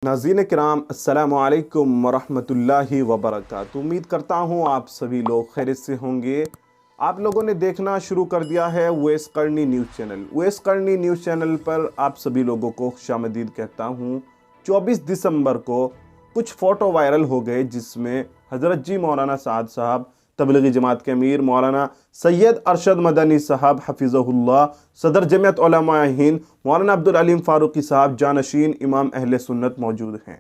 नाज़रीन किराम अस्सलामु अलैकुम वरहमतुल्लाहि वबरकातुहू। उम्मीद करता हूँ आप सभी लोग खैरियत से होंगे। आप लोगों ने देखना शुरू कर दिया है उवैस करनी न्यूज़ चैनल। उवैस करनी न्यूज़ चैनल पर आप सभी लोगों को खुशामदीद कहता हूँ। 24 दिसंबर को कुछ फ़ोटो वायरल हो गए जिसमें हज़रत जी मौलाना साद साहब, तबलीगी जमात के अमीर मौलाना सैयद अरशद मदनी साहब हफिज़हुल्लाह, सदर जमियत उलमा हिंद मौलाना अब्दुल अलीम फ़ारूकी साहब जानशीन इमाम अहले सुन्नत मौजूद हैं।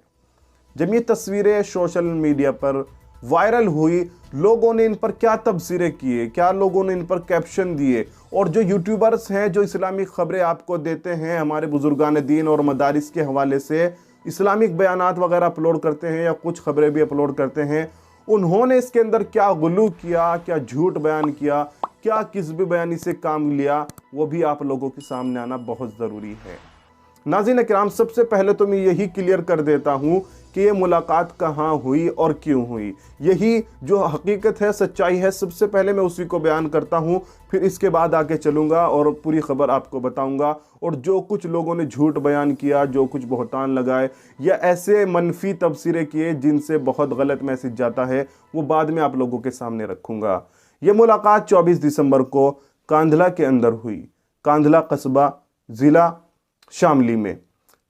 जब ये तस्वीरें सोशल मीडिया पर वायरल हुई, लोगों ने इन पर क्या तबसरे किए, क्या लोगों ने इन पर कैप्शन दिए, और जो यूट्यूबर्स हैं जो इस्लामिक ख़बरें आपको देते हैं, हमारे बुजुर्गान दीन और मदारिस के हवाले से इस्लामिक बयानात वगैरह अपलोड करते हैं या कुछ ख़बरें भी अपलोड करते हैं, उन्होंने इसके अंदर क्या गुलू किया, क्या झूठ बयान किया, क्या किस्ब बयानी से काम लिया, वो भी आप लोगों के सामने आना बहुत ज़रूरी है। नाज़रीन किराम, सबसे पहले तो मैं यही क्लियर कर देता हूँ कि ये मुलाकात कहाँ हुई और क्यों हुई। यही जो हकीकत है, सच्चाई है, सबसे पहले मैं उसी को बयान करता हूँ, फिर इसके बाद आगे चलूँगा और पूरी खबर आपको बताऊँगा। और जो कुछ लोगों ने झूठ बयान किया, जो कुछ बहतान लगाए या ऐसे मनफी तबसरे किए जिनसे बहुत गलत मैसेज जाता है, वो बाद में आप लोगों के सामने रखूँगा। ये मुलाकात 24 दिसंबर को कांधला के अंदर हुई, कांधला कस्बा ज़िला शामली में।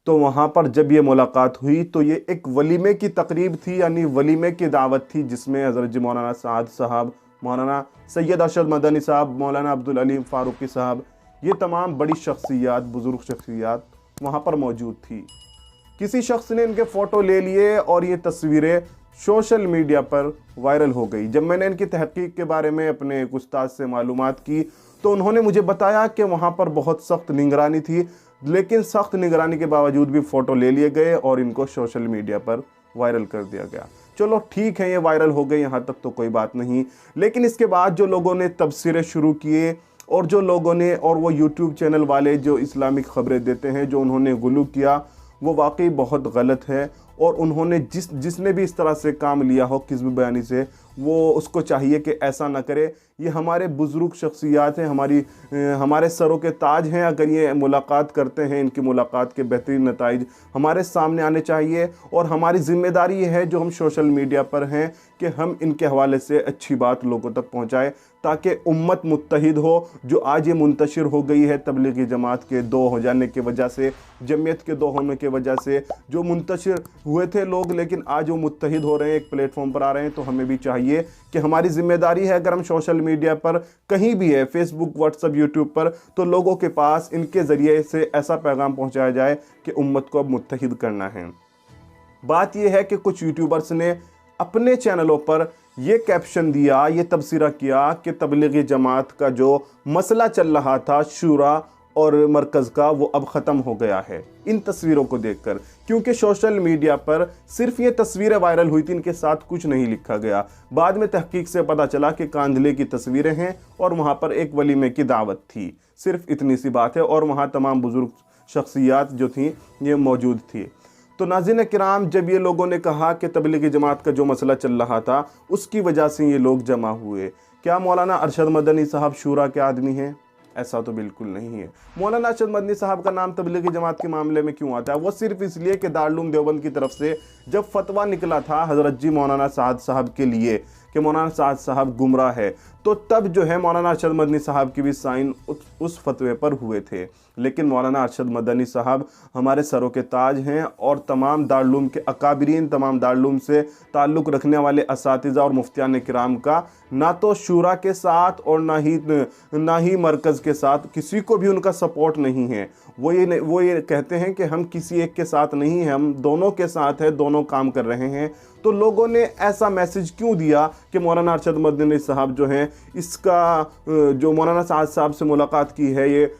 तो वहाँ पर जब ये मुलाकात हुई तो ये एक वलीमे की तकरीब थी, यानी वलीमे की दावत थी, जिसमें हज़रत जी मौलाना साद साहब, मौलाना सैयद अरशद मदनी साहब, मौलाना अब्दुल अलीम फ़ारूकी साहब, ये तमाम बड़ी शख्सियात, बुज़ुर्ग शख्सियात वहाँ पर मौजूद थी। किसी शख्स ने इनके फ़ोटो ले लिए और ये तस्वीरें सोशल मीडिया पर वायरल हो गई। जब मैंने इनकी तहकीक के बारे में अपने एक उस्ताद से मालूमात की तो उन्होंने मुझे बताया कि वहाँ पर बहुत सख्त निगरानी थी, लेकिन सख्त निगरानी के बावजूद भी फ़ोटो ले लिए गए और इनको सोशल मीडिया पर वायरल कर दिया गया। चलो ठीक है, ये वायरल हो गए, यहाँ तक तो कोई बात नहीं। लेकिन इसके बाद जो लोगों ने तबसरे शुरू किए और जो लोगों ने, और वो यूट्यूब चैनल वाले जो इस्लामिक ख़बरें देते हैं, जो उन्होंने गुलू किया, वो वाकई बहुत गलत है। और उन्होंने जिसने भी इस तरह से काम लिया हो किस्म बयानी से, वो उसको चाहिए कि ऐसा ना करे। ये हमारे बुज़ुर्ग शख्सियात हैं, हमारे सरों के ताज हैं। अगर ये मुलाकात करते हैं, इनकी मुलाकात के बेहतरीन नताइज हमारे सामने आने चाहिए। और हमारी ज़िम्मेदारी है जो हम सोशल मीडिया पर हैं कि हम इनके हवाले से अच्छी बात लोगों तक पहुँचाएँ, ताकि उम्मत मुत्तहिद हो। जो आज ये मुंतशिर हो गई है तबलीगी जमात के दो हो जाने की वजह से, जमीयत के दो होने की वजह से, जो मुंतशिर हुए थे लोग, लेकिन आज वो मुत्तहिद हो रहे हैं, एक प्लेटफॉर्म पर आ रहे हैं। तो हमें भी चाहिए कि हमारी ज़िम्मेदारी है, अगर हम सोशल मीडिया पर कहीं भी है, फेसबुक, व्हाट्सएप, यूट्यूब पर, तो लोगों के पास इनके ज़रिए से ऐसा पैगाम पहुंचाया जाए कि उम्मत को अब मुत्तहिद करना है। बात यह है कि कुछ यूट्यूबर्स ने अपने चैनलों पर यह कैप्शन दिया, ये तबसरा किया कि तबलीगी जमात का जो मसला चल रहा था शूरा और मरकज़ का, वो अब ख़त्म हो गया है इन तस्वीरों को देखकर। क्योंकि सोशल मीडिया पर सिर्फ ये तस्वीरें वायरल हुई थी, इनके साथ कुछ नहीं लिखा गया। बाद में तहकीक से पता चला कि कांधले की तस्वीरें हैं और वहाँ पर एक वलीमे की दावत थी, सिर्फ इतनी सी बात है। और वहाँ तमाम बुज़ुर्ग शख्सियात जो थी ये मौजूद थी। तो नाज़रीन किराम, जब ये लोगों ने कहा कि तबलीगी जमात का जो मसला चल रहा था उसकी वजह से ये लोग जमा हुए, क्या मौलाना अरशद मदनी साहब शूरा के आदमी हैं? ऐसा तो बिल्कुल नहीं है। मौलाना अरशद मदनी साहब का नाम तबलीगी जमात के मामले में क्यों आता है? वो सिर्फ इसलिए कि दारुल उलूम देवबंद की तरफ से जब फतवा निकला था हज़रत जी मौलाना साद साहब के लिए कि मौलाना साद साहब गुमराह है, तो तब जो है मौलाना अरशद मदनी साहब की भी साइन उस फतवे पर हुए थे। लेकिन मौलाना अरशद मदनी साहब हमारे सरों के ताज हैं और तमाम दारुल उलूम के अकाबिरीन, तमाम दारुल उलूम से ताल्लुक़ रखने वाले असातिज़ा और मुफ्तियान किराम का ना तो शूरा के साथ और ना ही मरकज़ के साथ किसी को भी उनका सपोर्ट नहीं है। वो ये कहते हैं कि हम किसी एक के साथ नहीं हैं, हम दोनों के साथ हैं, दोनों काम कर रहे हैं। तो लोगों ने ऐसा मैसेज क्यों दिया कि मौलाना अरशद मदनी साहब जो हैं, इसका जो मौलाना साद साहब से मुलाकात की है ये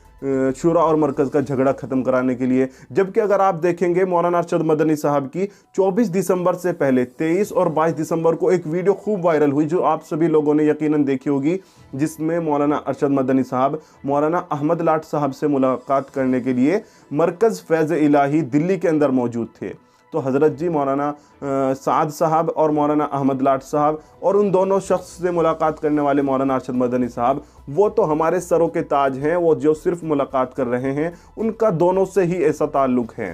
शूरा और मरकज़ का झगड़ा ख़त्म कराने के लिए। जबकि अगर आप देखेंगे मौलाना अरशद मदनी साहब की 24 दिसंबर से पहले 23 और 22 दिसंबर को एक वीडियो खूब वायरल हुई, जो आप सभी लोगों ने यकीनन देखी होगी, जिसमें मौलाना अरशद मदनी साहब मौलाना अहमद लाट साहब से मुलाकात करने के लिए मरकज़ फैज़ इलाही दिल्ली के अंदर मौजूद थे। तो हज़रत जी मौलाना साद साहब और मौलाना अहमद लाट साहब और उन दोनों शख्स से मुलाकात करने वाले मौलाना अरशद मदनी साहब, वो तो हमारे सरों के ताज हैं। वो जो सिर्फ मुलाकात कर रहे हैं, उनका दोनों से ही ऐसा ताल्लुक़ है।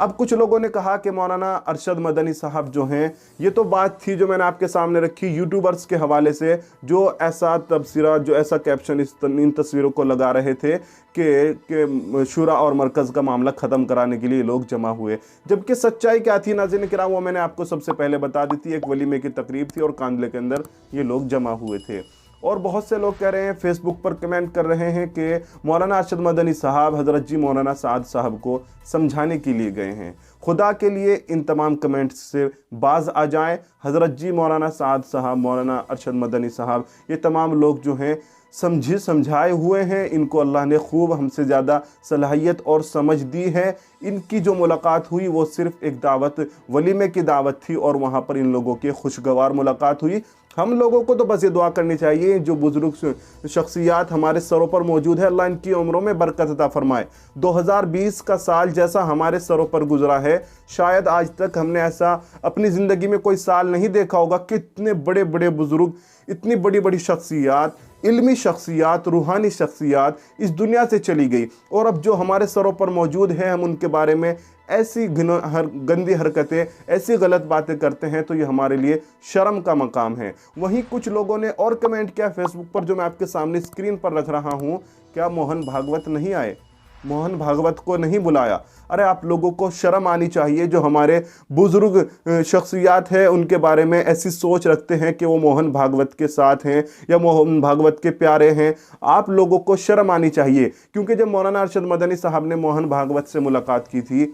अब कुछ लोगों ने कहा कि मौलाना अरशद मदनी साहब जो हैं, ये तो बात थी जो मैंने आपके सामने रखी यूट्यूबर्स के हवाले से, जो ऐसा तबसरा, जो ऐसा कैप्शन इन तस्वीरों को लगा रहे थे कि शुरा और मरकज़ का मामला ख़त्म कराने के लिए लोग जमा हुए। जबकि सच्चाई क्या थी नाज़रीन किराम, वो मैंने आपको सबसे पहले बता दी थी। एक वलीमे की तकरीब थी और कांदले के अंदर ये लोग जमा हुए थे। और बहुत से लोग कह रहे हैं, फेसबुक पर कमेंट कर रहे हैं कि मौलाना अरशद मदनी साहब हज़रत जी मौलाना साद साहब को समझाने के लिए गए हैं। खुदा के लिए इन तमाम कमेंट्स से बाज आ जाएं। हज़रत जी मौलाना साद साहब, मौलाना अरशद मदनी साहब, ये तमाम लोग जो हैं समझाए हुए हैं। इनको अल्लाह ने खूब हमसे ज़्यादा सलाहियत और समझ दी है। इनकी जो मुलाकात हुई वो सिर्फ़ एक दावत, वलीमे की दावत थी और वहाँ पर इन लोगों की खुशगवार मुलाकात हुई। हम लोगों को तो बस ये दुआ करनी चाहिए, जो बुज़ुर्ग शख्सियात हमारे सरों पर मौजूद है, अल्लाह इनकी उम्रों में बरकत अता फरमाए। 2020 का साल जैसा हमारे सरों पर गुजरा है, शायद आज तक हमने ऐसा अपनी ज़िंदगी में कोई साल नहीं देखा होगा। कितने बड़े बड़े बुज़ुर्ग, इतनी बड़ी बड़ी शख्सियात, इल्मी शख्सियात, रूहानी शख्सियात इस दुनिया से चली गई, और अब जो हमारे सरों पर मौजूद हैं, हम उनके बारे में ऐसी गंदी हरकतें, ऐसी गलत बातें करते हैं, तो ये हमारे लिए शर्म का मकाम है। वहीं कुछ लोगों ने और कमेंट किया फेसबुक पर, जो मैं आपके सामने स्क्रीन पर रख रहा हूँ, क्या मोहन भागवत नहीं आए? मोहन भागवत को नहीं बुलाया? अरे आप लोगों को शर्म आनी चाहिए। जो हमारे बुजुर्ग शख्सियात हैं उनके बारे में ऐसी सोच रखते हैं कि वो मोहन भागवत के साथ हैं या मोहन भागवत के प्यारे हैं, आप लोगों को शर्म आनी चाहिए। क्योंकि जब मौलाना अरशद मदनी साहब ने मोहन भागवत से मुलाकात की थी,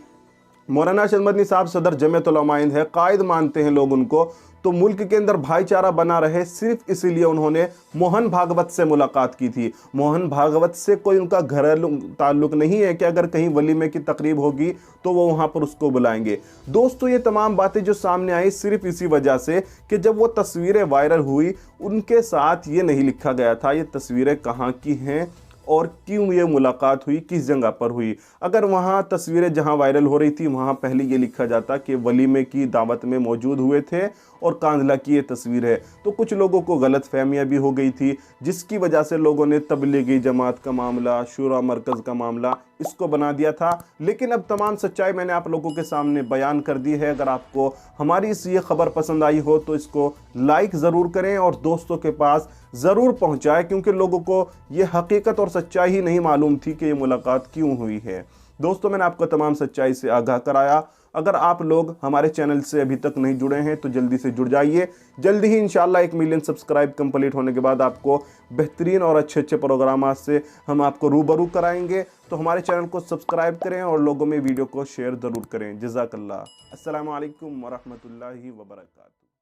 मौलाना अरशद मदनी साहब सदर जमीयत उलमा हिंद है, कायद मानते हैं लोग उनको, तो मुल्क के अंदर भाईचारा बना रहे, सिर्फ इसीलिए उन्होंने मोहन भागवत से मुलाकात की थी। मोहन भागवत से कोई उनका घरेलू ताल्लुक नहीं है कि अगर कहीं वलीमे की तकरीब होगी तो वो वहाँ पर उसको बुलाएंगे। दोस्तों, ये तमाम बातें जो सामने आई सिर्फ इसी वजह से कि जब वो तस्वीरें वायरल हुई, उनके साथ ये नहीं लिखा गया था ये तस्वीरें कहाँ की हैं और क्यों ये मुलाकात हुई, किस जगह पर हुई। अगर वहाँ तस्वीरें जहाँ वायरल हो रही थी वहाँ पहले ये लिखा जाता कि वलीमे की दावत में मौजूद हुए थे और कांधला की ये तस्वीर है, तो कुछ लोगों को गलत फहमियाँ भी हो गई थी, जिसकी वजह से लोगों ने तबलीगी जमात का मामला, शुरा मरकज़ का मामला इसको बना दिया था। लेकिन अब तमाम सच्चाई मैंने आप लोगों के सामने बयान कर दी है। अगर आपको हमारी ये खबर पसंद आई हो तो इसको लाइक ज़रूर करें और दोस्तों के पास ज़रूर पहुँचाएँ, क्योंकि लोगों को ये हकीकत और सच्चाई ही नहीं मालूम थी कि ये मुलाकात क्यों हुई है। दोस्तों, मैंने आपको तमाम सच्चाई से आगाह कराया। अगर आप लोग हमारे चैनल से अभी तक नहीं जुड़े हैं तो जल्दी से जुड़ जाइए। जल्दी ही इंशाल्लाह 1 मिलियन सब्सक्राइब कंप्लीट होने के बाद आपको बेहतरीन और अच्छे अच्छे प्रोग्राम से हम आपको रूबरू कराएंगे। तो हमारे चैनल को सब्सक्राइब करें और लोगों में वीडियो को शेयर ज़रूर करें। जज़ाकल्लाह। अस्सलामु अलैकुम वरहमतुल्लाहि वबरकातुहू।